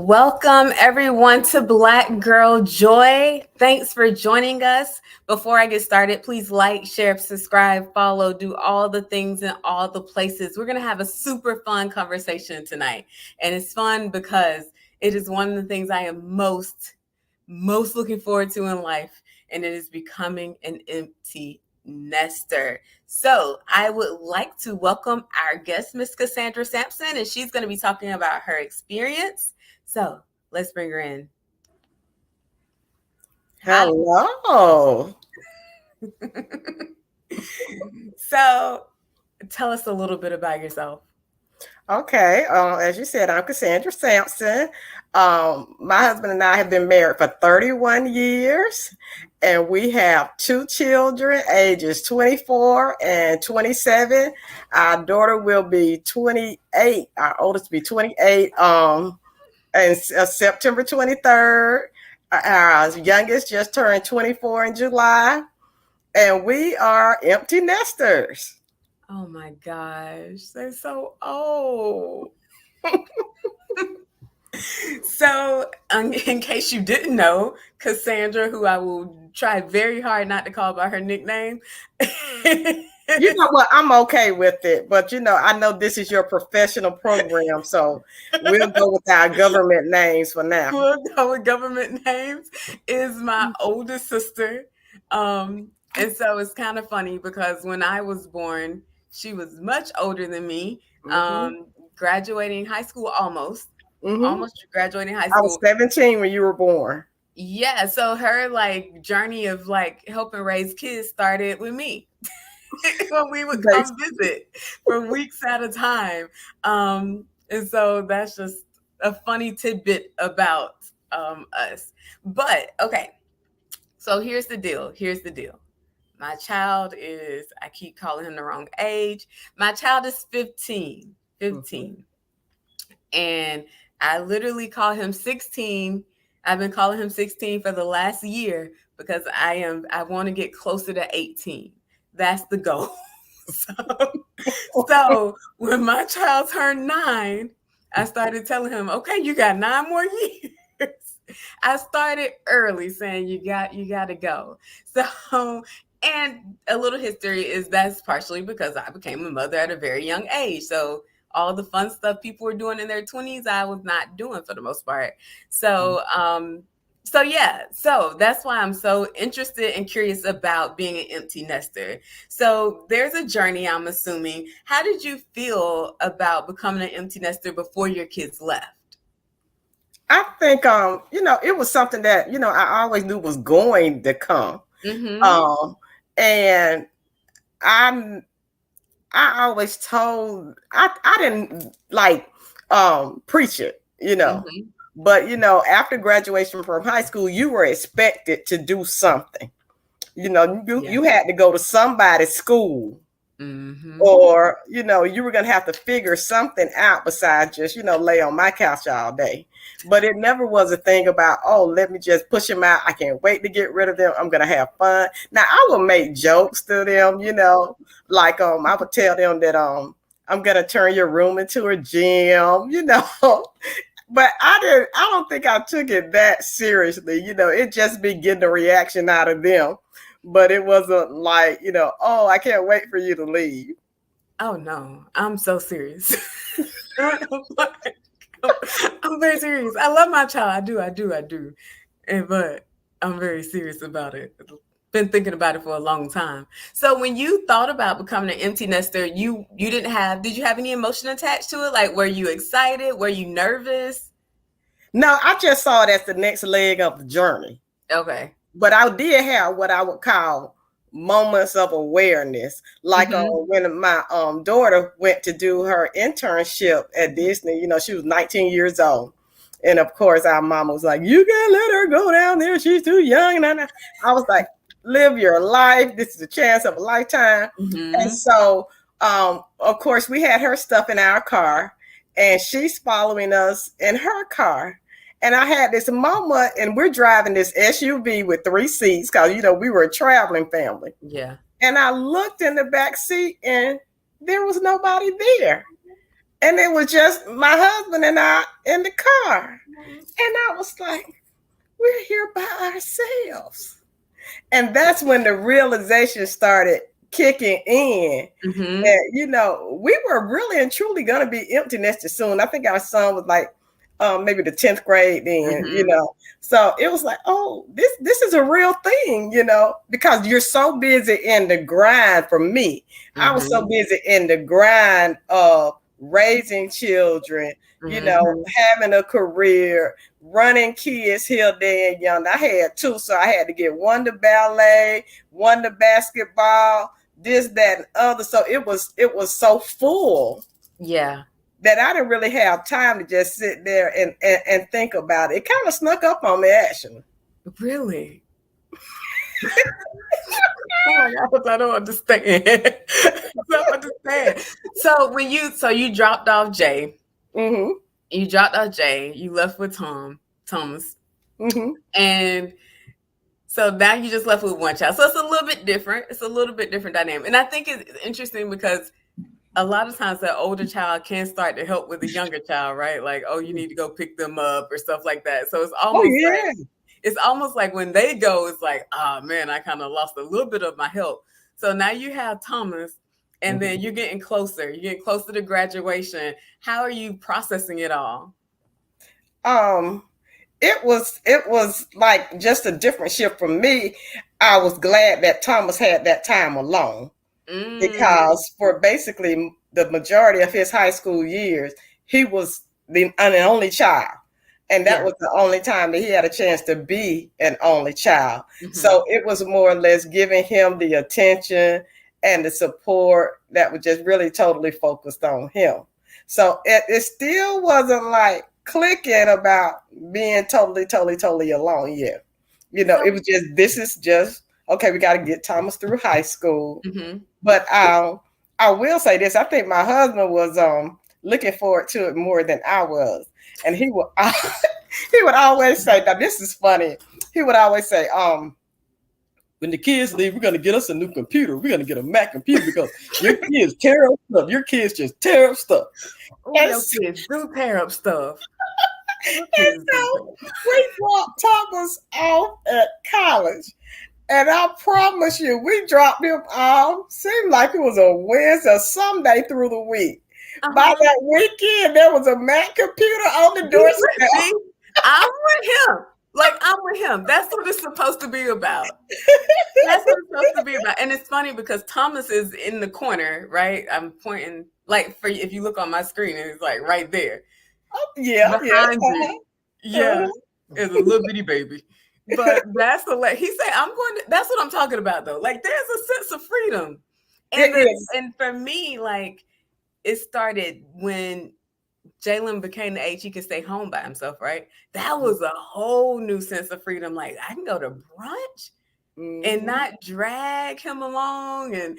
Welcome everyone to Black Girl Joy. Thanks for joining us. Before I get started, please like, share, subscribe, follow, do all the things in all the places. We're going to have a super fun conversation tonight. And it's fun because it is one of the things I am most looking forward to in life, and it is becoming an empty nester. So I would like to welcome our guest, Miss Cassandra Sampson, and she's going to be talking about her experience. So let's bring her in. Hello. So tell us a little bit about yourself. Okay. As you said, I'm Cassandra Sampson. My husband and I have been married for 31 years, and we have two children, ages 24 and 27. Our daughter will be 28. Our oldest will be 28 and September 23rd. Our youngest just turned 24 in July, and we are empty nesters. Oh my gosh, they're so old. So, in case you didn't know, Cassandra, who I will try very hard not to call by her nickname. You know what? I'm okay with it, but I know this is your professional program, so we'll go with our government names for now. We'll go with government names. Is my oldest sister, and so it's kind of funny because when I was born, she was much older than me. Graduating high school almost graduating high school. I was 17 when you were born. Yeah, so her journey of helping raise kids started with me. When we would come visit for weeks at a time. And so that's just a funny tidbit about us. But okay, so here's the deal. My child is, I keep calling him the wrong age. My child is 15. And I literally call him 16. I've been calling him 16 for the last year because I want to get closer to 18. That's the goal. So when my child turned 9, I started telling him, okay, you got 9 more years. I started early saying you got to go. So, and a little history is that's partially because I became a mother at a very young age. So all the fun stuff people were doing in their 20s, I was not doing for the most part. So, so that's why I'm so interested and curious about being an empty nester. So there's a journey, I'm assuming. How did you feel about becoming an empty nester before your kids left? I think, it was something that, I always knew was going to come. And I always told, I didn't preach it, But, after graduation from high school, you were expected to do something. You had to go to somebody's school. Or, you were going to have to figure something out besides just, lay on my couch all day. But it never was a thing about, oh, let me just push them out. I can't wait to get rid of them. I'm going to have fun. Now, I would make jokes to them, I would tell them that I'm going to turn your room into a gym, But I don't think I took it that seriously. It just be getting a reaction out of them. But it wasn't like, oh, I can't wait for you to leave. Oh, no, I'm so serious. I'm very serious. I love my child. I do. But I'm very serious about it. Been thinking about it for a long time. So when you thought about becoming an empty nester, did you have any emotion attached to it? Like, were you excited? Were you nervous? No, I just saw it as the next leg of the journey. Okay. But I did have what I would call moments of awareness. Like when my daughter went to do her internship at Disney, she was 19 years old. And of course, our mama was like, you can't let her go down there. She's too young. And I was like, live your life. This is a chance of a lifetime. And so, of course, we had her stuff in our car and she's following us in her car. And I had this moment, and we're driving this SUV with 3 seats because, we were a traveling family. Yeah. And I looked in the back seat and there was nobody there. And it was just my husband and I in the car. And I was like, we're here by ourselves. And that's when the realization started kicking in. Mm-hmm. And, you know, we were really and truly going to be empty nested soon. I think our son was like maybe the 10th grade then, you know. So it was like, oh, this is a real thing, you know, because you're so busy in the grind. For me, I was so busy in the grind of raising children, you know, having a career, running kids here, there, and young. I had two, so I had to get one to ballet, one to basketball, this, that, and other. So it was so full. Yeah. That I didn't really have time to just sit there and think about it. It kind of snuck up on me, actually. Really? Oh my gosh, I don't understand. I don't understand. So when you dropped off Jay, you dropped off Jay, you left with Thomas, and so now you just left with one child. So it's a little bit different. It's a little bit different dynamic, and I think it's interesting because a lot of times that older child can start to help with the younger child, right? Like, oh, you need to go pick them up or stuff like that. So it's almost like when they go, it's like, oh man, I kind of lost a little bit of my help. So now you have Thomas, and then you're getting closer. You're getting closer to graduation. How are you processing it all? It was like just a different shift for me. I was glad that Thomas had that time alone. Because for basically the majority of his high school years, he was the only child. And that was the only time that he had a chance to be an only child. So it was more or less giving him the attention and the support that was just really totally focused on him. So it still wasn't like clicking about being totally alone yet. You know, it was just, this is just, okay, we got to get Thomas through high school. But I will say this. I think my husband was looking forward to it more than I was. And he would always say, now this is funny. He would always say, when the kids leave, we're going to get us a new computer. We're going to get a Mac computer because your kids tear up stuff. Your kids just tear up stuff. Your kids do tear up stuff. And so we dropped Thomas off at college. And I promise you, we dropped him off. Seemed like it was a Wednesday or Sunday through the week. By that weekend, there was a Mac computer on the doorstep. I'm with him. Like, I'm with him. That's what it's supposed to be about. That's what it's supposed to be about. And it's funny because Thomas is in the corner, right? I'm pointing, like, for if you look on my screen, it's like right there. Oh, yeah. Behind you. Yeah. It's a little bitty baby. But that's he said, that's what I'm talking about though. Like, there's a sense of freedom. And for me, like, it started when Jalen became the age he could stay home by himself, right? That was a whole new sense of freedom. Like, I can go to brunch and not drag him along, and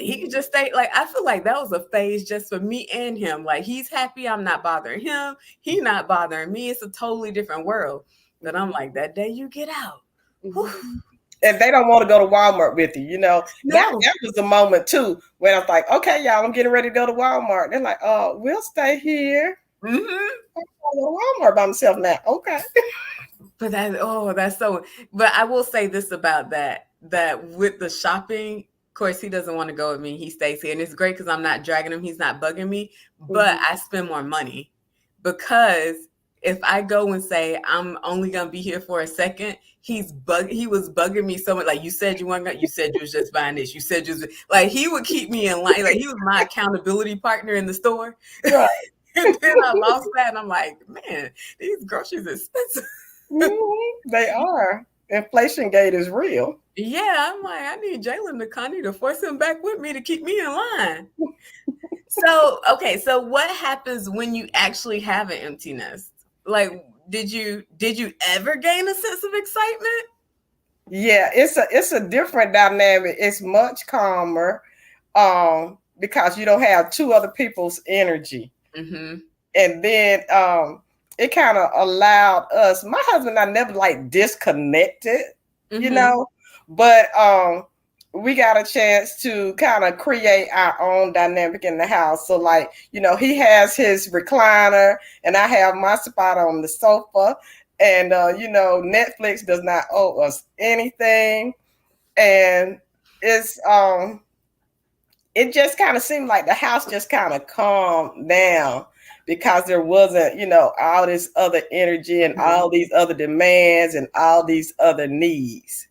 he could just stay. Like, I feel like that was a phase just for me and him. Like, he's happy, I'm not bothering him, he not bothering me. It's a totally different world. But I'm like, that day you get out. And they don't want to go to Walmart with you, you know. No. That was the moment too when I was like, okay, y'all, I'm getting ready to go to Walmart. They're like, oh, we'll stay here. I'm going to go to Walmart by myself now. Okay. But that's so. But I will say this about that with the shopping, of course, he doesn't want to go with me. He stays here, and it's great because I'm not dragging him. He's not bugging me. But I spend more money because if I go and say I'm only gonna be here for a second, he was bugging me so much. Like, you said you weren't gonna, you said you was just buying this. You said like, he would keep me in line. Like, he was my accountability partner in the store. Right. And then I lost that, and I'm like, man, these groceries are expensive. They are. Inflation gate is real. Yeah, I'm like, I need Jalen to force him back with me to keep me in line. So, okay, so what happens when you actually have an empty nest? Like, did you ever gain a sense of excitement? Yeah, it's a different dynamic. It's much calmer because you don't have two other people's energy. And then it kind of allowed us, my husband and I never like disconnected, you know, but we got a chance to kind of create our own dynamic in the house. So, like, he has his recliner, and I have my spot on the sofa. And, Netflix does not owe us anything. And it just kind of seemed like the house just kind of calmed down because there wasn't, all this other energy and all these other demands and all these other needs.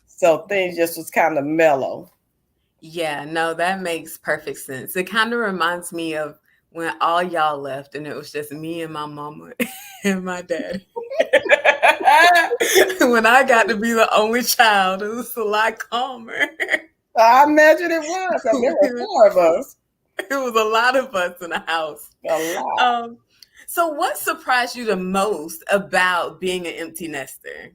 So things just was kind of mellow. Yeah, no, that makes perfect sense. It kind of reminds me of when all y'all left and it was just me and my mama and my dad. When I got to be the only child, it was a lot calmer. I imagine it was. I mean, there were 4 of us. It was a lot of us in the house. A lot. So what surprised you the most about being an empty nester?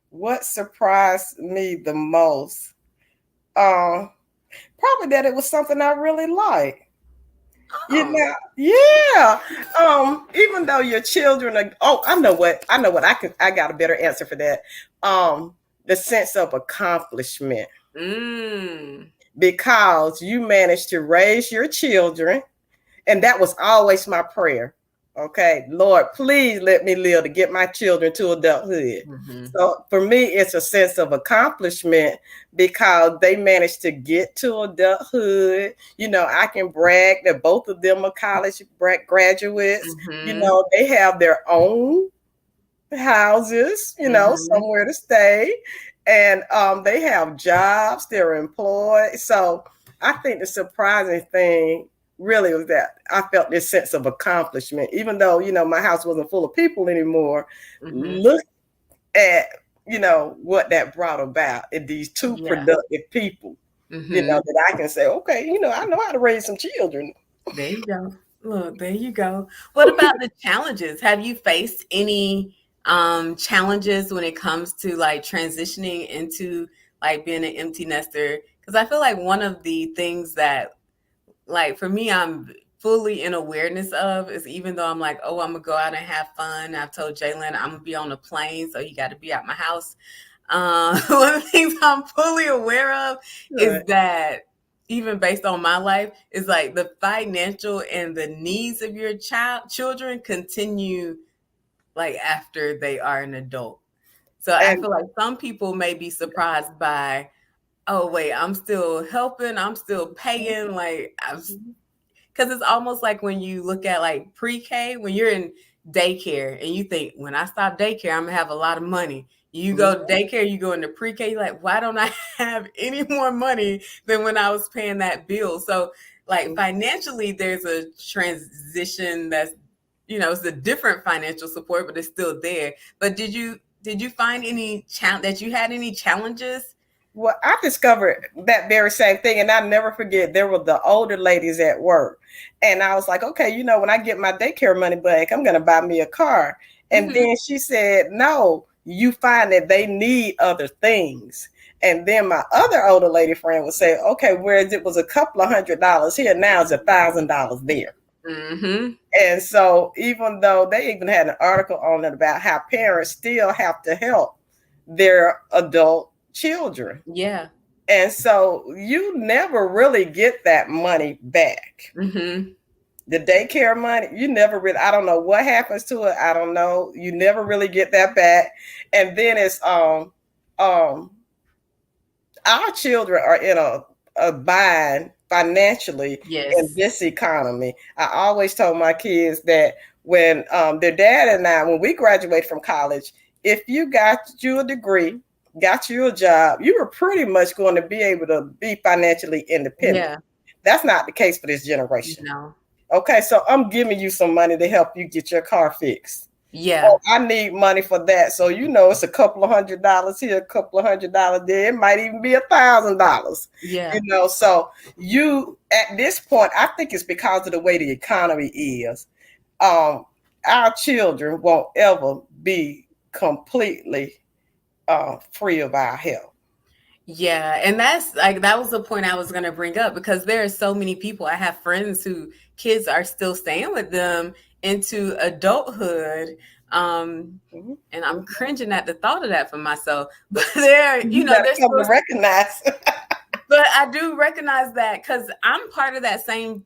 What surprised me the most? Probably that it was something I really liked. Oh. Yeah. Even though your children are, I know what. I got a better answer for that. The sense of accomplishment. Because you managed to raise your children, and that was always my prayer. Okay, Lord, please let me live to get my children to adulthood. So for me, it's a sense of accomplishment because they managed to get to adulthood. I can brag that both of them are college graduates. They have their own houses, somewhere to stay. And they have jobs, they're employed. So I think the surprising thing really was that I felt this sense of accomplishment, even though, my house wasn't full of people anymore. Look at, what that brought about in these 2 productive people, that I can say, okay, I know how to raise some children. There you go. Look, there you go. What about the challenges? Have you faced any challenges when it comes to like transitioning into like being an empty nester? Because I feel like one of the things that, like, for me, I'm fully in awareness of is, even though I'm like, oh, I'm gonna go out and have fun. I've told Jalen I'm gonna be on a plane, so he got to be at my house. One of the things I'm fully aware of is that, even based on my life, is like the financial and the needs of your children continue like after they are an adult. So I feel like some people may be surprised by, oh wait, I'm still helping, I'm still paying, like, because it's almost like when you look at like pre-K, when you're in daycare and you think, when I stop daycare, I'm gonna have a lot of money. You go to daycare, you go into pre-K, you're like, why don't I have any more money than when I was paying that bill? So like financially, there's a transition that's, it's a different financial support, but it's still there. But did you find any that you had any challenges? Well, I discovered that very same thing, and I never forget, there were the older ladies at work, and I was like, okay, when I get my daycare money back, I'm going to buy me a car. And then she said, no, you find that they need other things. And then my other older lady friend would say, okay, whereas it was a couple of $100 here, now it's $1,000 there. And so even though they even had an article on it about how parents still have to help their adult children. Yeah. And so you never really get that money back. The daycare money, you never really, I don't know what happens to it. I don't know. You never really get that back. And then it's our children are in a bind financially in this economy. I always told my kids that when their dad and I, when we graduated from college, if you got you a degree, got you a job, you were pretty much going to be able to be financially independent. Yeah. That's not the case for this generation. No. Okay, so I'm giving you some money to help you get your car fixed. Yeah. Oh, I need money for that. So, it's a couple of $100 here, a couple of $100 there. It might even be $1,000. Yeah. So you, at this point, I think it's because of the way the economy is. Our children won't ever be completely free of our help. Yeah. And that's like, that was the point I was going to bring up, because there are so many people. I have friends who kids are still staying with them into adulthood. And I'm cringing at the thought of that for myself. But there's something to recognize. But I do recognize that because I'm part of that same.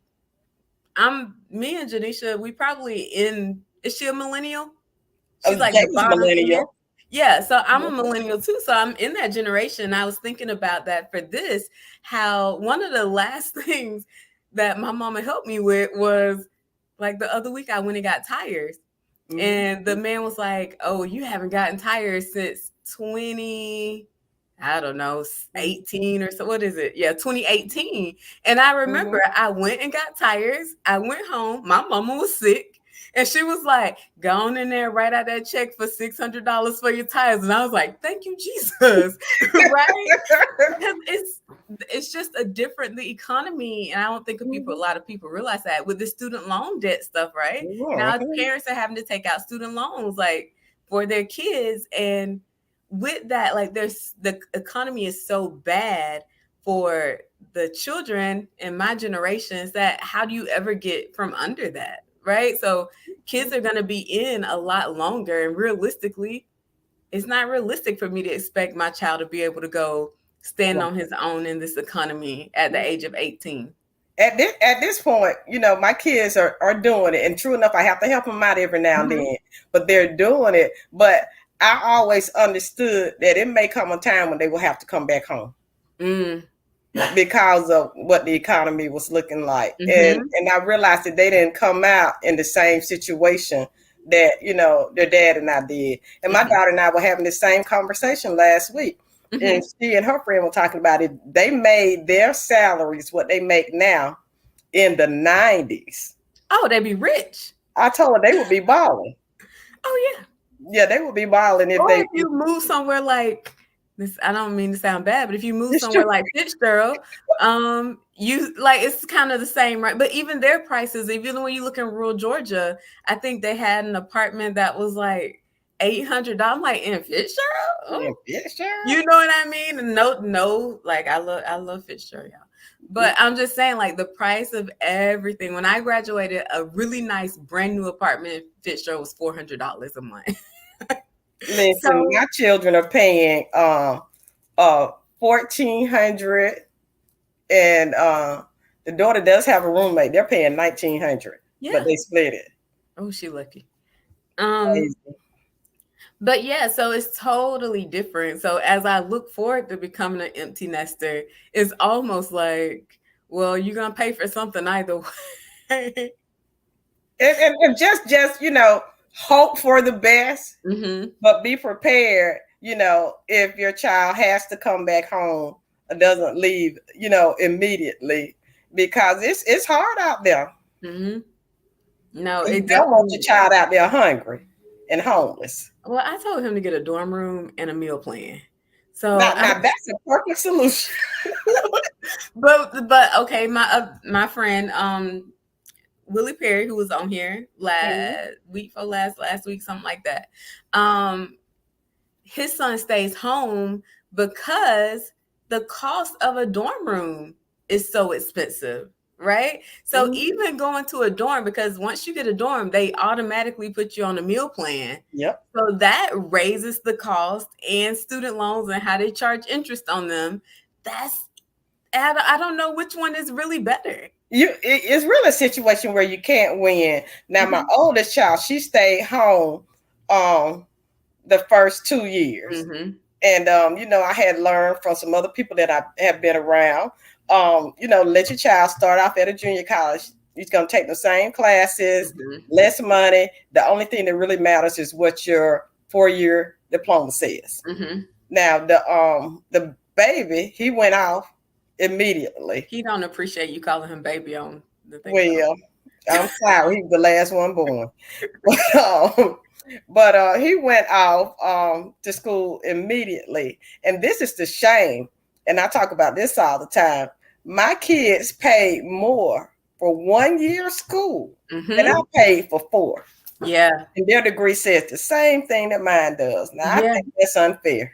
Me and Janisha, we probably is she a millennial? She's like the bottom millennial. Yeah, so I'm a millennial too. So I'm in that generation. I was thinking about that for this, how one of the last things that my mama helped me with was like the other week I went and got tires. And the man was like, "Oh, you haven't gotten tires since 18 or so. What is it? Yeah, 2018. And I remember I went and got tires. I went home. My mama was sick. And she was like, go on in there, write out that check for $600 for your tires. And I was like, thank you, Jesus. Right? Because it's just the economy. And I don't think a lot of people realize that with the student loan debt stuff, right? Now parents are having to take out student loans like for their kids. And with that, like the economy is so bad for the children in my generations that how do you ever get from under that? Right. So kids are going to be in a lot longer. And realistically, it's not realistic for me to expect my child to be able to go stand on his own in this economy at the age of 18. At this point, my kids are doing it. And true enough, I have to help them out every now and then. But they're doing it. But I always understood that it may come a time when they will have to come back home. Because of what the economy was looking like. And I realized that they didn't come out in the same situation that, their dad and I did. And my daughter and I were having the same conversation last week. And she and her friend were talking about it. They made their salaries what they make now in the 90s. Oh, they'd be rich. I told her they would be balling. Oh, yeah. Yeah, they would be balling if you move somewhere like this. I don't mean to sound bad, but if you move somewhere like Fitzgerald, you like it's kind of the same, right? But even their prices, even when you look in rural Georgia, I think they had an apartment that was like $800. I'm like in Fitzgerald. Oh. Fitzgerald? You know what I mean? And no, like I love Fitzgerald, y'all. But I'm just saying, like the price of everything. When I graduated, a really nice brand new apartment in Fitzgerald was $400 a month. Listen, my children are paying $1,400, and the daughter does have a roommate. They're paying $1,900, but they split it. Oh, she lucky. But yeah, so it's totally different. So as I look forward to becoming an empty nester, it's almost like, well, you're gonna pay for something either way. And just hope for the best, but be prepared, if your child has to come back home or doesn't leave, immediately, because it's hard out there. No, you don't want your child out there hungry and homeless. Well, I told him to get a dorm room and a meal plan. So now that's a perfect solution. but okay, my friend Willie Perry, who was on here last week, something like that. His son stays home because the cost of a dorm room is so expensive, right? So even going to a dorm, because once you get a dorm, they automatically put you on a meal plan. Yep. So that raises the cost, and student loans and how they charge interest on them. I don't know which one is really better. It's really a situation where you can't win. Now, my oldest child, she stayed home the first 2 years. And, I had learned from some other people that I have been around, let your child start off at a junior college. He's going to take the same classes, less money. The only thing that really matters is what your 4-year diploma says. Now, the baby, he went off immediately. He don't appreciate you calling him baby on the thing. Well, I'm sorry. He was the last one born. But he went off to school immediately. And this is the shame. And I talk about this all the time. My kids paid more for 1 year of school than I paid for 4. Yeah. And their degree says the same thing that mine does. Now, I think that's unfair.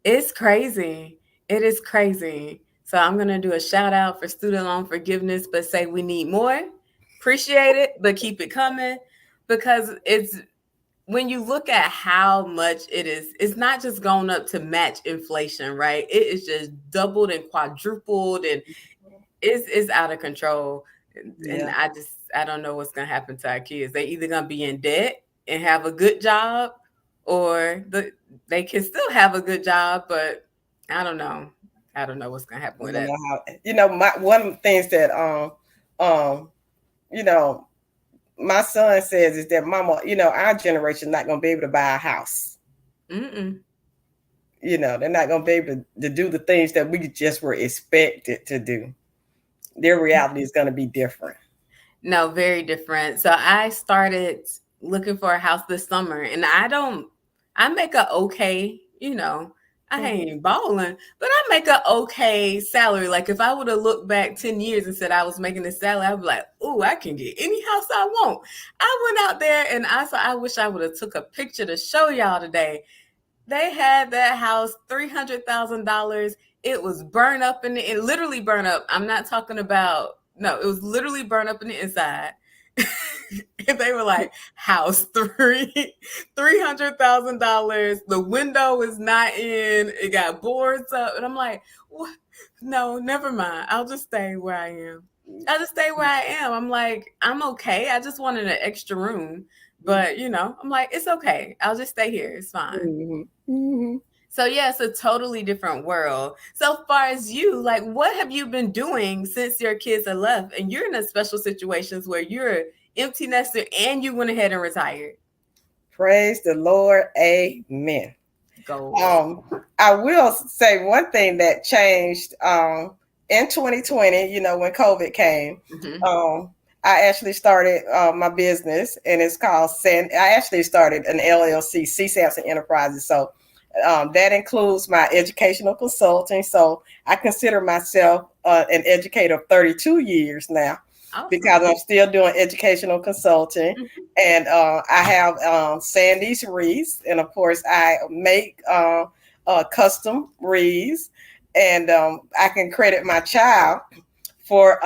It's crazy. It is crazy. So I'm going to do a shout out for student loan forgiveness, but say we need more. Appreciate it, but keep it coming, because when you look at how much it is, it's not just going up to match inflation, right? It is just doubled and quadrupled, and it's out of control. And I don't know what's gonna happen to our kids. They either gonna be in debt and have a good job, or they can still have a good job, but I don't know. I don't know what's gonna happen with that. One of the things that my son says is that, Mama, our generation not gonna be able to buy a house. Mm-mm. They're not gonna be able to do the things that we just were expected to do. Their reality is gonna be different. No, very different. So I started looking for a house this summer, and I make a okay, I ain't balling, but I make a okay salary. Like if I would have looked back 10 years and said I was making this salary, I'd be like, oh, I can get any house I want. I went out there and I wish I would have took a picture to show y'all today. They had that house, $300,000. It was burned up it literally burned up. I'm not talking about, no, it was literally burned up in the inside. And they were like, house $300,000. The window is not in. It got boards up. And I'm like, what? No, never mind. I'll just stay where I am. I'm like, I'm okay. I just wanted an extra room. But, I'm like, it's okay. I'll just stay here. It's fine. Mm-hmm. Mm-hmm. So, yeah, it's a totally different world. So far as you, like, what have you been doing since your kids are left? And you're in a special situations where you're empty nester and you went ahead and retired. Praise the Lord. Amen. Go. I will say one thing that changed in 2020, when COVID came. Mm-hmm. I actually started my business, and it's called I actually started an LLC, C. Sampson Enterprises. So that includes my educational consulting. So I consider myself an educator of 32 years now. Awesome. Because I'm still doing educational consulting. Mm-hmm. And I have Sandy's wreaths, and of course I make custom wreaths, and I can credit my child for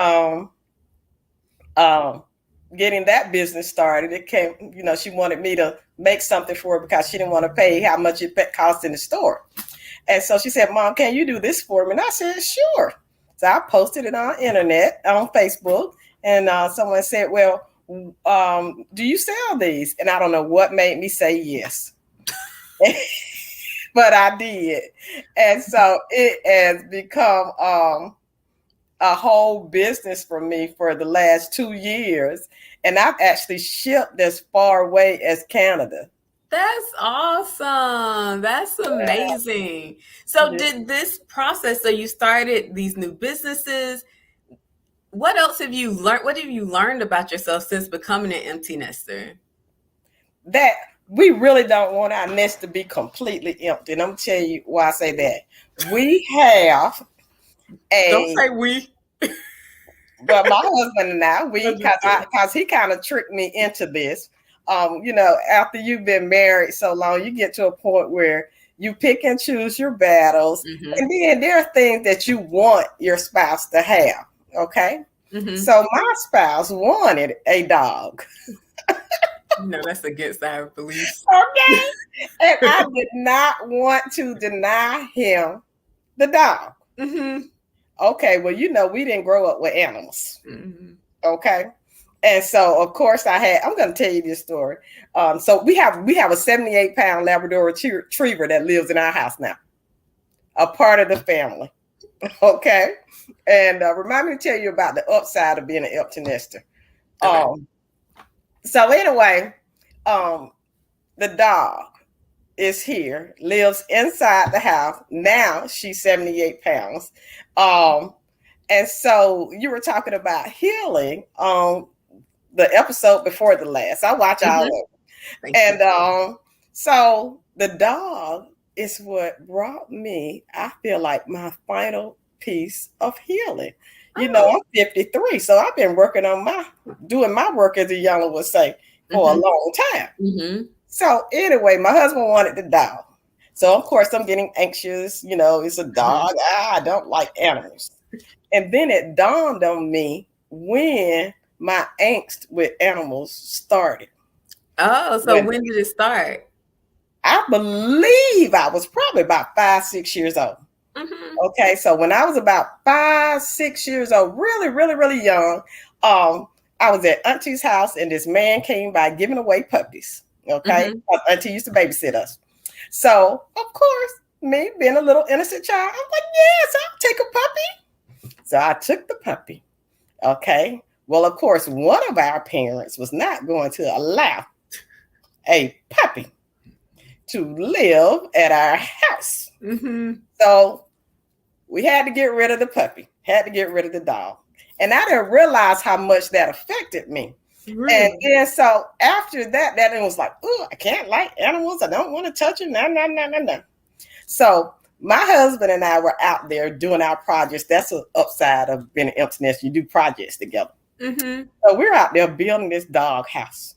getting that business started. It came, she wanted me to make something for her because she didn't want to pay how much it cost in the store. And so she said, Mom, can you do this for me? And I said, sure. So I posted it on internet, on Facebook, and someone said, well, do you sell these? And I don't know what made me say yes. But I did. And so it has become a whole business for me for the last 2 years. And I've actually shipped as far away as Canada. That's awesome. That's amazing. So did this process, so you started these new businesses. What else have you learned? What have you learned about yourself since becoming an empty nester? That we really don't want our nest to be completely empty. And I'm going to tell you why I say that. We have don't say we. But my husband and I, because he kind of tricked me into this. After you've been married so long, you get to a point where you pick and choose your battles. Mm-hmm. And then there are things that you want your spouse to have. Okay. Mm-hmm. So my spouse wanted a dog. No, that's against our beliefs. Okay. And I did not want to deny him the dog. Mm-hmm. Okay, well, we didn't grow up with animals. Mm-hmm. Okay. And so, of course, I'm going to tell you this story. So we have a 78-pound Labrador retriever that lives in our house now, a part of the family. Okay. And remind me to tell you about the upside of being an empty nester. Okay. So anyway, the dog is here, lives inside the house. Now she's 78 pounds. And so you were talking about healing on the episode before the last. I watch all of it. And so the dog is what brought me, I feel like, my final piece of healing. I'm 53, so I've been working on doing my work, as the young would say, for a long time. Mm-hmm. So anyway, my husband wanted the dog. So of course I'm getting anxious, it's a dog. I don't like animals. And then it dawned on me when my angst with animals started. Oh, so when did it start? I believe I was probably about 5, 6 years old. Mm-hmm. Okay, so when I was about 5, 6 years old, really, really, really young, I was at Auntie's house and this man came by giving away puppies. Okay, Auntie used to babysit us. So, of course, me being a little innocent child, I'm like, yes, I'll take a puppy. So I took the puppy. Okay. Well, of course, one of our parents was not going to allow a puppy to live at our house. So we had to get rid of the puppy, had to get rid of the dog. And I didn't realize how much that affected me. Really? And then so after that, it was like, oh, I can't like animals. I don't want to touch them. No. So my husband and I were out there doing our projects. That's an upside of being an empty nest. You do projects together. So we're out there building this dog house.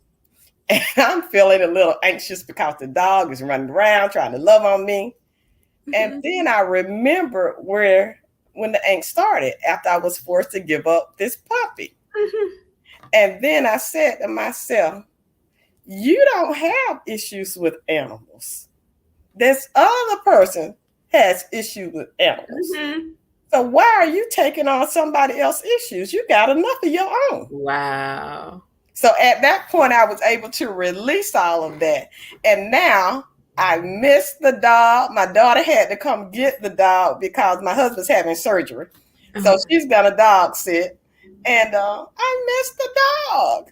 And I'm feeling a little anxious because the dog is running around trying to love on me. And then I remember when the angst started after I was forced to give up this puppy. And then I said to myself, you don't have issues with animals. This other person has issues with animals. So why are you taking on somebody else's issues? You got enough of your own. Wow. So at that point, I was able to release all of that. And now I miss the dog. My daughter had to come get the dog because my husband's having surgery. So she's got a dog sit. And I miss the dog.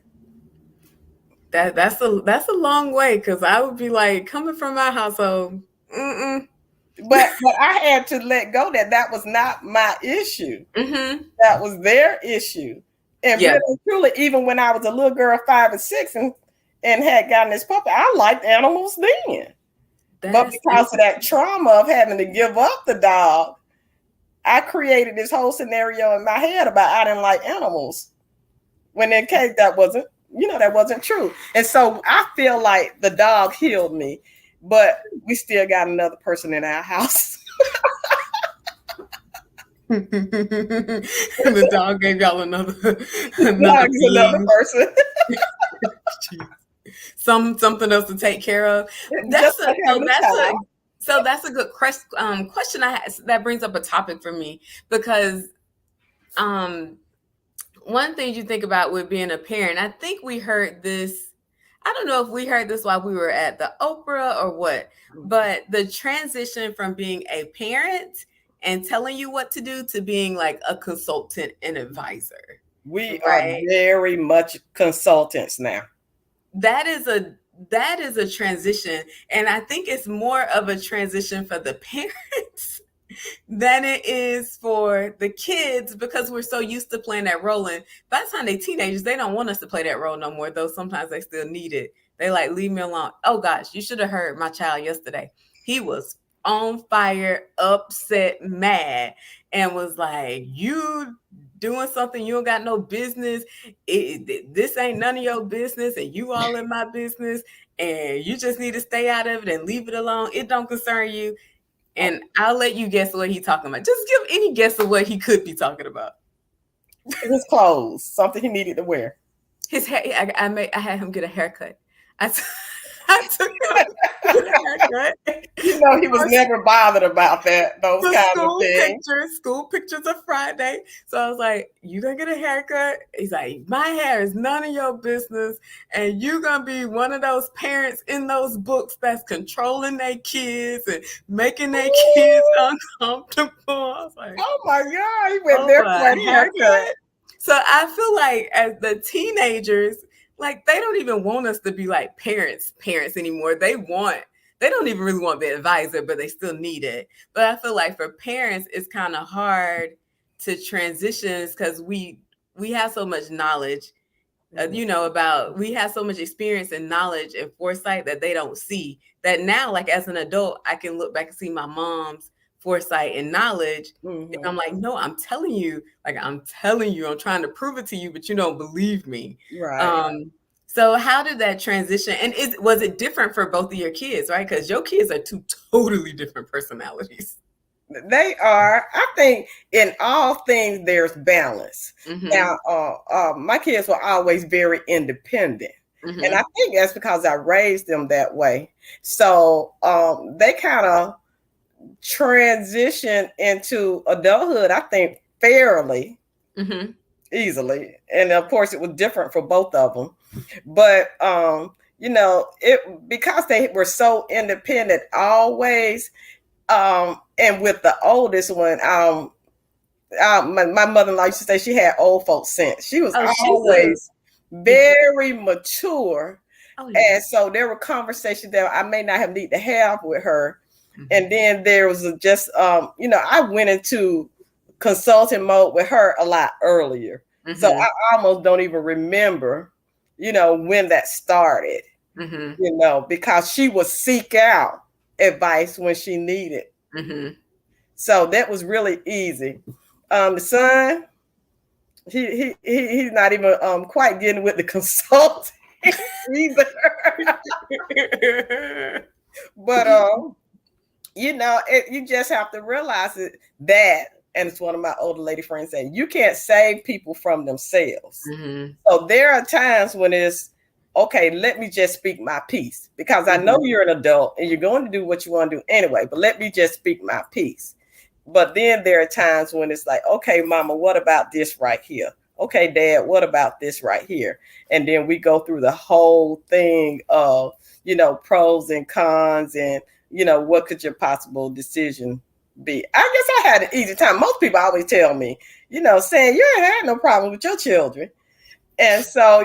That's a long way, because I would be like, coming from my household, But I had to let go that was not my issue. That was their issue. And really, truly, even when I was a little girl, 5 and 6, and had gotten this puppy, I liked animals then. But because of that trauma of having to give up the dog, I created this whole scenario in my head about I didn't like animals. When in case that wasn't true. And so I feel like the dog healed me, but we still got another person in our house. The dog gave y'all another person. Something else to take care of. So that's a good question I had. That brings up a topic for me, because one thing you think about with being a parent, I think we heard this. I don't know if we heard this while we were at the Oprah or what, but the transition from being a parent and telling you what to do to being like a consultant and advisor. We are very much consultants now. That is a transition. And I think it's more of a transition for the parents than it is for the kids, because we're so used to playing that role. And by the time they're teenagers, they don't want us to play that role no more, though sometimes they still need it. They like, leave me alone. Oh gosh, you should have heard my child yesterday. He was on fire, upset, mad, and was like, you doing something you don't got no business. This ain't none of your business, and you all in my business, and you just need to stay out of it and leave it alone. It don't concern you. And I'll let you guess what he's talking about. Just give any guess of what he could be talking about. His clothes, something he needed to wear. His hair. I had him get a haircut. I took him to get a haircut. You know, he was never bothered about that. Those kind of things. School pictures of Friday. So I was like, you gonna get a haircut? He's like, my hair is none of your business, and you gonna be one of those parents in those books that's controlling their kids and making their kids uncomfortable. I was like, oh my God, he went there for a haircut. So I feel like as the teenagers, like, they don't even want us to be like parents anymore. They don't even really want the advisor, but they still need it. But I feel like for parents, it's kind of hard to transition, because we have so much knowledge, we have so much experience and knowledge and foresight that they don't see. That now, like as an adult, I can look back and see my mom's foresight and knowledge. And I'm like, no, I'm telling you, I'm trying to prove it to you, but you don't believe me. Right. So how did that transition? And was it different for both of your kids, right? Because your kids are two totally different personalities. They are. I think in all things there's balance. Now, my kids were always very independent. And I think that's because I raised them that way. So they kind of transitioned into adulthood, I think, fairly easily. And of course, it was different for both of them. But it because they were so independent always. And with the oldest one, my mother-in-law used to say she had old folks sense. She was always very mature. And so there were conversations that I may not have need to have with her. And then there was just, I went into consulting mode with her a lot earlier. So I almost don't even remember, when that started, because she would seek out advice when she needed. So that was really easy. The son, he's not even quite getting with the consulting either. But you just have to realize that, and it's one of my older lady friends saying, you can't save people from themselves. So there are times when it's okay, let me just speak my piece, because I know you're an adult and you're going to do what you want to do anyway, but let me just speak my piece. But then there are times when it's like, okay, mama, what about this right here? Okay, dad, what about this right here? And then we go through the whole thing of, pros and cons, and, what could your possible decision be? I guess I had an easy time. Most people always tell me, saying you ain't had no problem with your children. And so,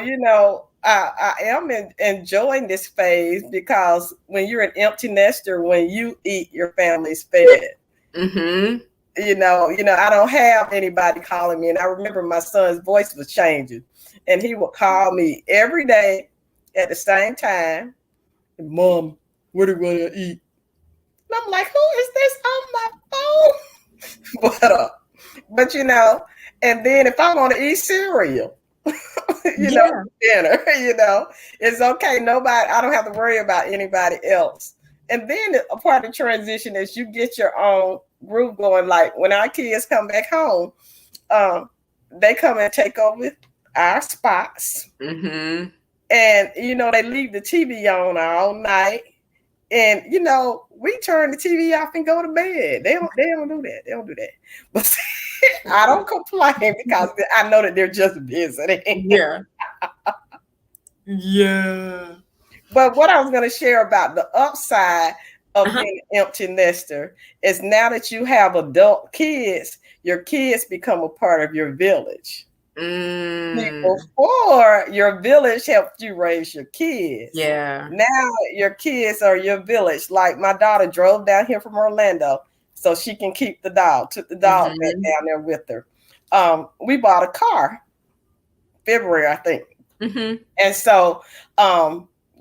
I am enjoying this phase, because when you're an empty nester, when you eat, your family's fed. I don't have anybody calling me. And I remember my son's voice was changing, and he would call me every day at the same time. Mom, what are we going to eat? And I'm like, who is this on my phone? but and then if I want to eat cereal, dinner, it's okay. I don't have to worry about anybody else. And then a part of the transition is you get your own group going. Like when our kids come back home, they come and take over our spots. And, they leave the TV on all night. And, we turn the TV off and go to bed. They don't do that. They don't do that. But I don't complain, because I know that they're just visiting. Yeah. But what I was going to share about the upside of being an empty nester is, now that you have adult kids, your kids become a part of your village. Before, your village helped you raise your kids. Now your kids are your village. Like my daughter drove down here from Orlando so she can keep the dog. Took the dog back down there with her. We bought a car February, I think. And so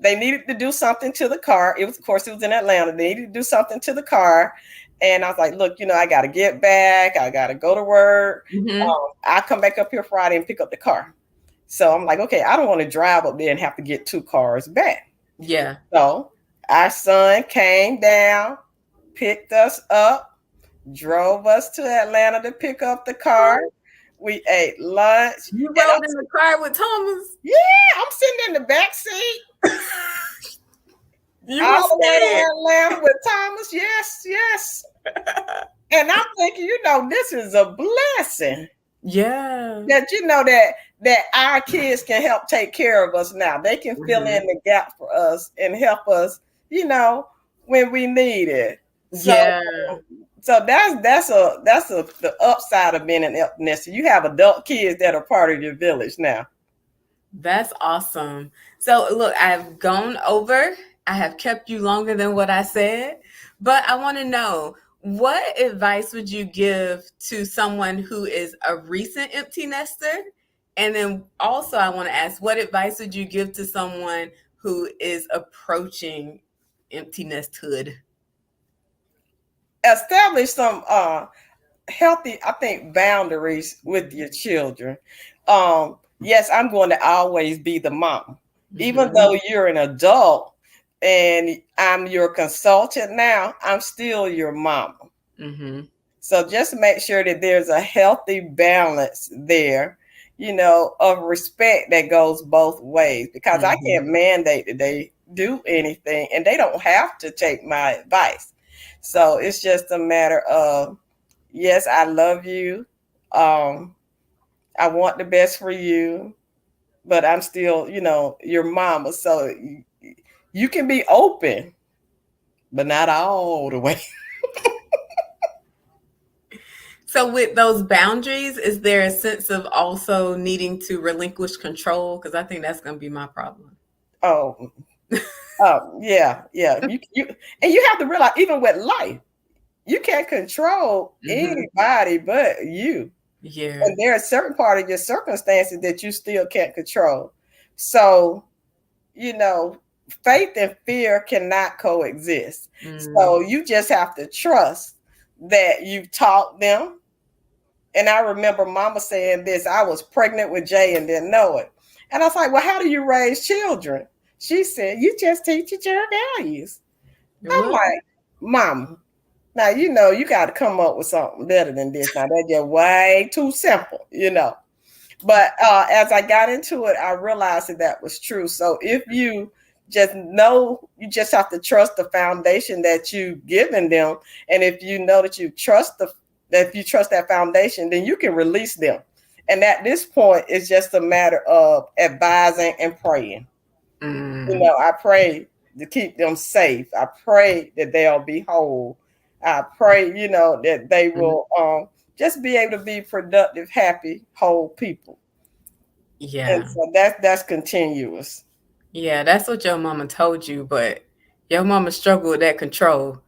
they needed to do something to the car. It was in Atlanta. They needed to do something to the car. And I was like, look, I got to get back. I got to go to work. I'll come back up here Friday and pick up the car. So I'm like, okay, I don't want to drive up there and have to get 2 cars back. So our son came down, picked us up, drove us to Atlanta to pick up the car. We ate lunch. You rode in the car with Thomas? Yeah, I'm sitting in the back seat. You all the way to Atlanta with Thomas. Yes. And I'm thinking, this is a blessing. Yeah. That that our kids can help take care of us now. They can fill in the gap for us and help us, when we need it. So that's the upside of being an empty nester. You have adult kids that are part of your village now. That's awesome. So look, I've gone over. I have kept you longer than what I said, but I want to know, what advice would you give to someone who is a recent empty nester? And then also I want to ask, what advice would you give to someone who is approaching empty nesthood? Establish some healthy, I think, boundaries with your children. Yes, I'm going to always be the mom, even though you're an adult and I'm your consultant now, I'm still your mama. So just make sure that there's a healthy balance there. of respect that goes both ways, because I can't mandate that they do anything, and they don't have to take my advice. So it's just a matter of, yes, I love you. I want the best for you, but I'm still, your mama. So you can be open, but not all the way. So with those boundaries, is there a sense of also needing to relinquish control? Because I think that's going to be my problem. Oh, yeah. And you have to realize, even with life, you can't control anybody but you. Yeah. And there are certain part of your circumstances that you still can't control. So, faith and fear cannot coexist. So you just have to trust that you've taught them. And I remember Mama saying this, I was pregnant with Jay and didn't know it. And I was like, well, how do you raise children? She said, you just teach your values. I'm like, Mama, now, you got to come up with something better than this. Now, that's just way too simple, But as I got into it, I realized that was true. So if you just know, you just have to trust the foundation that you've given them. And if you know that you trust that foundation, then you can release them. And at this point, it's just a matter of advising and praying. I pray to keep them safe. I pray that they'll be whole. I pray, that they will just be able to be productive, happy, whole people. Yeah. And so that's continuous. Yeah, that's what your mama told you, but your mama struggled with that control.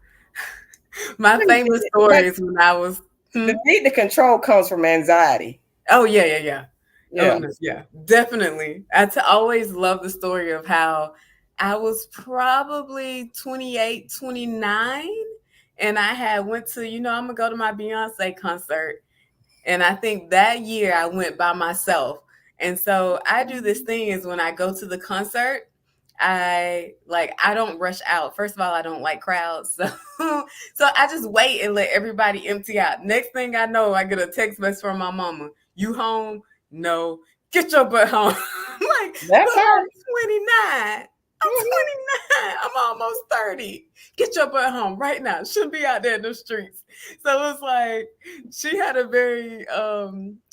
My famous story is when I was... The need to control comes from anxiety. Oh, yeah. Yeah, definitely. I always love the story of how I was probably 28, 29, and I had went to, I'm going to go to my Beyonce concert. And I think that year I went by myself. And so I do this thing is when I go to the concert, I don't rush out. First of all, I don't like crowds. So I just wait and let everybody empty out. Next thing I know, I get a text message from my mama. You home? No. Get your butt home. I'm like, that's I'm 29. I'm 29. I'm almost 30. Get your butt home right now. Shouldn't be out there in the streets. So it was like she had a very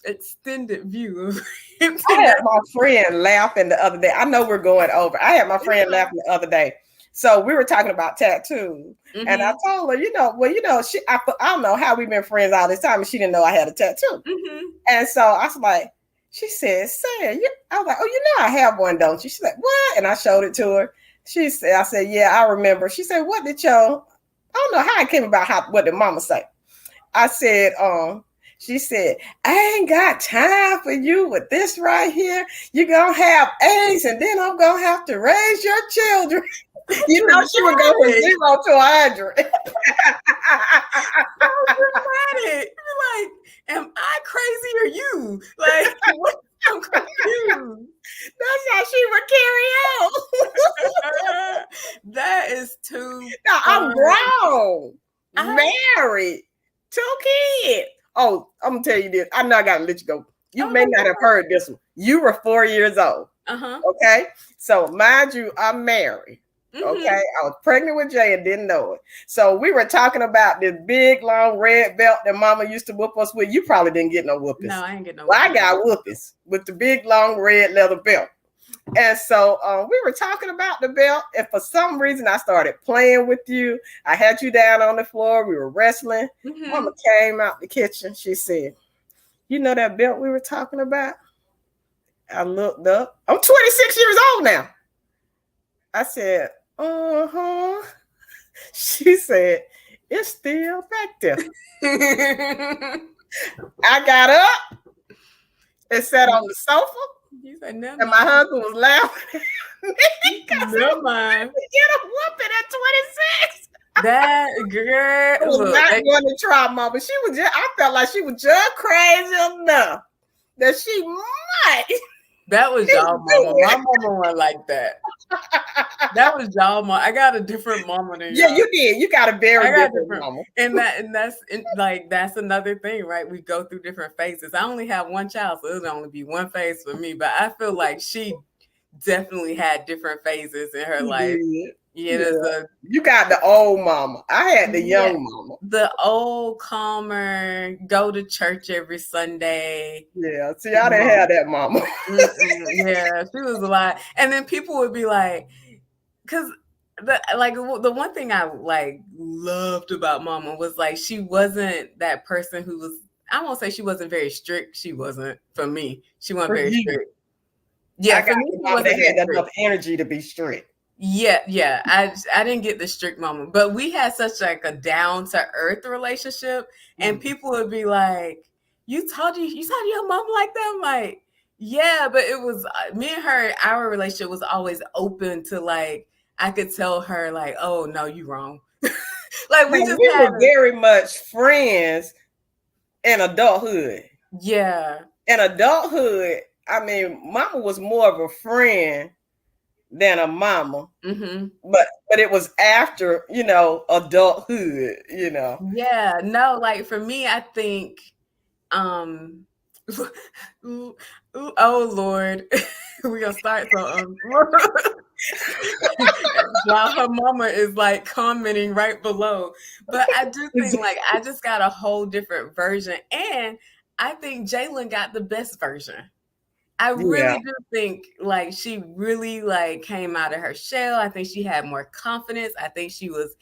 extended view of him. I had my friend laughing the other day. I know we're going over. I had my friend laughing the other day. So we were talking about tattoos. And I told her, I don't know how we've been friends all this time, and she didn't know I had a tattoo. And so I was like, she said, Sarah, I was like, oh, I have one, don't you? She's like, what? And I showed it to her. I said, yeah, I remember. She said, what did I don't know how it came about, what did mama say? I said, she said, I ain't got time for you with this right here. You're going to have AIDS, and then I'm going to have to raise your children. She would go from 0 to 100. So dramatic. Like, am I crazy or you? Like, I'm confused. That's how she would carry on. That is too. Now, I'm grown, married, 2 kids. Oh, I'm gonna tell you this. I know I gotta let you go. You may not have heard this one. You were 4 years old. Okay. So mind you, I'm married. Okay. I was pregnant with Jay and didn't know it. So we were talking about this big long red belt that mama used to whoop us with. You probably didn't get no whoopings. No, I ain't get no whoopings. Well, I got whoopings with the big long red leather belt. And so we were talking about the belt, and for some reason I started playing with you. I had you down on the floor. We were wrestling. Mama came out the kitchen. She said, you know that belt we were talking about? I looked up. I'm 26 years old now. I said, She said, it's still back there. I got up and sat on the sofa. You said, never and my husband was laughing. Never mind. Get a whooping at 26. That girl I was not going to try, Mama. I felt like she was just crazy enough that she might. That was y'all mama. My mama wasn't like that. That was y'all mom. I got a different mama than Yeah, y'all. you did. You got a very I got different different, mama. and that's another thing, right? We go through different phases. I only have one child, so it'll only be one phase for me. But I feel like she definitely had different phases in her You life. did. Yeah, Yeah. You got the old mama. I had the yeah, young mama. the old calmer, go to church every Sunday. Yeah. See, I didn't have that mama. Yeah, she was a lot. And then people would be like, because the one thing I like loved about mama was like she wasn't that person who was, I won't say she wasn't very strict. She wasn't for me. She wasn't For very you. strict. Yeah, I for got me, the she mama that wasn't very had strict. enough energy to be strict. Yeah. I didn't get the strict moment, but we had such like a down to earth relationship, and people would be like, you talk to your mom like that?" I'm like, yeah, but it was me and her. Our relationship was always open to like I could tell her like, oh no, you wrong. Like Now, we just we had were very much friends in adulthood. yeah. In adulthood, I mean, mama was more of a friend than a mama. Mm-hmm. But it was after, adulthood, Yeah, no, like for me, I think um oh Lord, we gonna start so while her mama is like commenting right below. But I do think like I just got a whole different version, and I think Jalen got the best version. I Yeah. really do think like she really like came out of her shell. I think she had more confidence. I think she was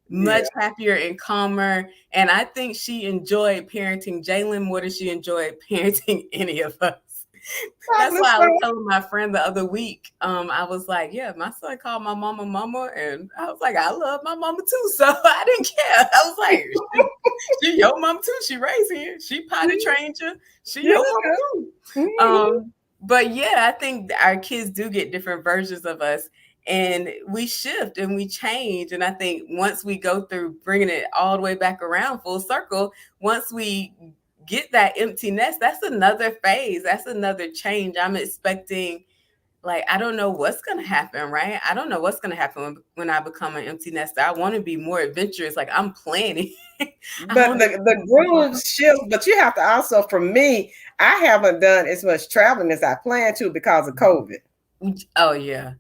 Yeah. much happier and calmer. And I think she enjoyed parenting Jalen more than she enjoyed parenting any of us. That's Probably why I was so. telling my friend the other week. I was like, yeah, my son called my mama mama. And I was like, I love my mama too. So I didn't care. I was like, she your mom too. She raised you. She potty trained you. She Yeah. your mama too. But yeah, I think our kids do get different versions of us, and we shift and we change. And I think once we go through bringing it all the way back around full circle, once we get that empty nest, that's another phase. That's another change. I'm expecting, like, I don't know what's going to happen, right? I don't know what's going to happen when I become an empty nester. I want to be more adventurous. Like, I'm planning. But the grooves shift, but you have to also, for me, I haven't done as much traveling as I planned to because of COVID. Oh, yeah.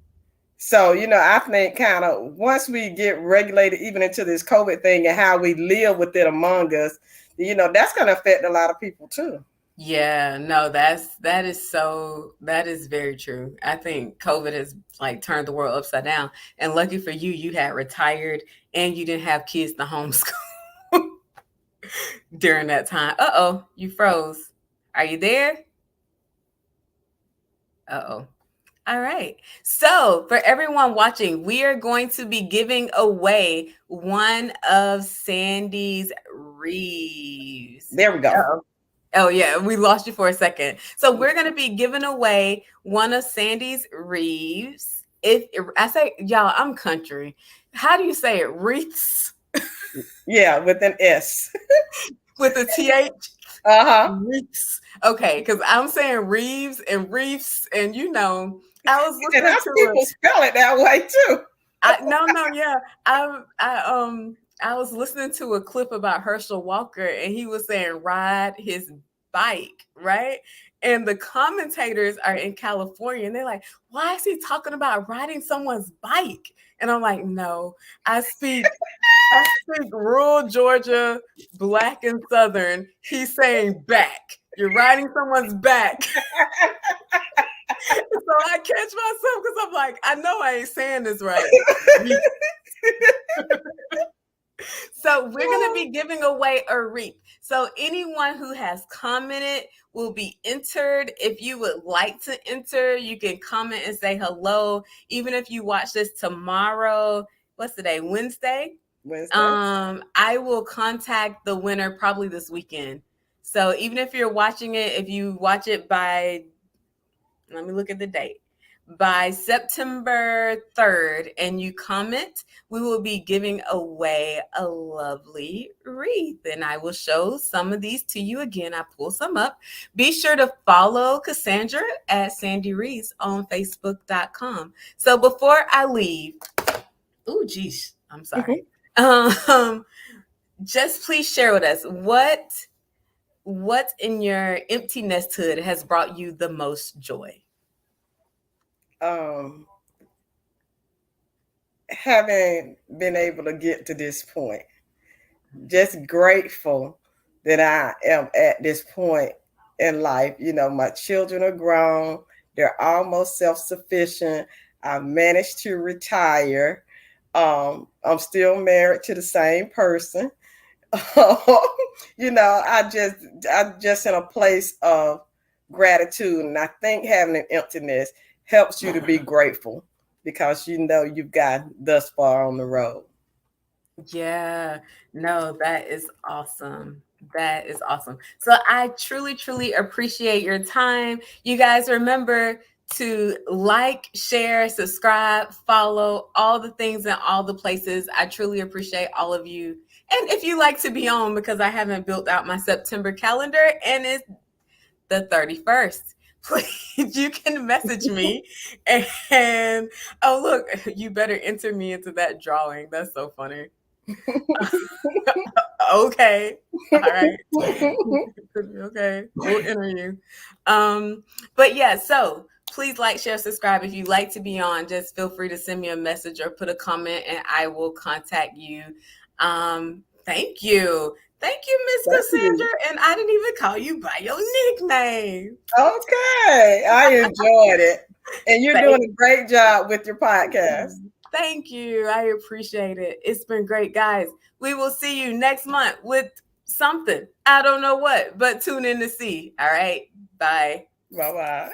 So, I think kind of once we get regulated even into this COVID thing and how we live with it among us, that's going to affect a lot of people too. Yeah, no, that is very true. I think COVID has like turned the world upside down. And lucky for you, you had retired and you didn't have kids to homeschool during that time. Uh-oh, you froze. Are you there? Uh-oh. All right. So, for everyone watching, we are going to be giving away one of Sandy's wreaths. There we go. Uh-oh. Oh, yeah, we lost you for a second. So we're going to be giving away one of Sandy's wreaths. If I say, y'all, I'm country. How do you say it? Wreaths? Yeah, with an S. With a TH? Uh-huh. Wreaths. Okay, because I'm saying Reeves and Reefs, and I was And listening how to people spell it that way too. I was listening to a clip about Herschel Walker, and he was saying ride his bike, right? And the commentators are in California, and they're like, why is he talking about riding someone's bike? And I'm like, no, I speak rural Georgia, Black and Southern. He's saying back. You're riding someone's back. So I catch myself because I'm like, I know I ain't saying this right. So we're going to be giving away a wreath. So anyone who has commented will be entered. If you would like to enter, you can comment and say hello. Even if you watch this tomorrow, what's the day? Wednesday. I will contact the winner probably this weekend. So even if you're watching it, if you watch it by, let me look at the date, by September 3rd and you comment, we will be giving away a lovely wreath. And I will show some of these to you again. I pull some up. Be sure to follow Cassandra at Sandy Reese on Facebook.com. So before I leave, oh, geez, I'm sorry. Just please share with us what in your empty nesthood has brought you the most joy? Having been able to get to this point, just grateful that I am at this point in life. You know, my children are grown, they're almost self-sufficient. I managed to retire. I'm still married to the same person. You know, I'm just in a place of gratitude. And I think having an emptiness helps you to be grateful because you know you've got thus far on the road. Yeah, no, that is awesome. That is awesome. So I truly, truly appreciate your time. You guys remember to like, share, subscribe, follow, all the things in all the places. I truly appreciate all of you. And if you like to be on, because I haven't built out my September calendar and it's the 31st, please, you can message me. And oh, look, you better enter me into that drawing. That's so funny. Okay. All right. Okay. We'll enter you. But yeah, so please like, share, subscribe. If you'd like to be on, just feel free to send me a message or put a comment and I will contact you. Thank you. Thank you, Miss Cassandra. And I didn't even call you by your nickname. Okay. I enjoyed it. And you're doing a great job with your podcast. Thank you. I appreciate it. It's been great, guys. We will see you next month with something. I don't know what, but tune in to see. All right. Bye. Bye-bye.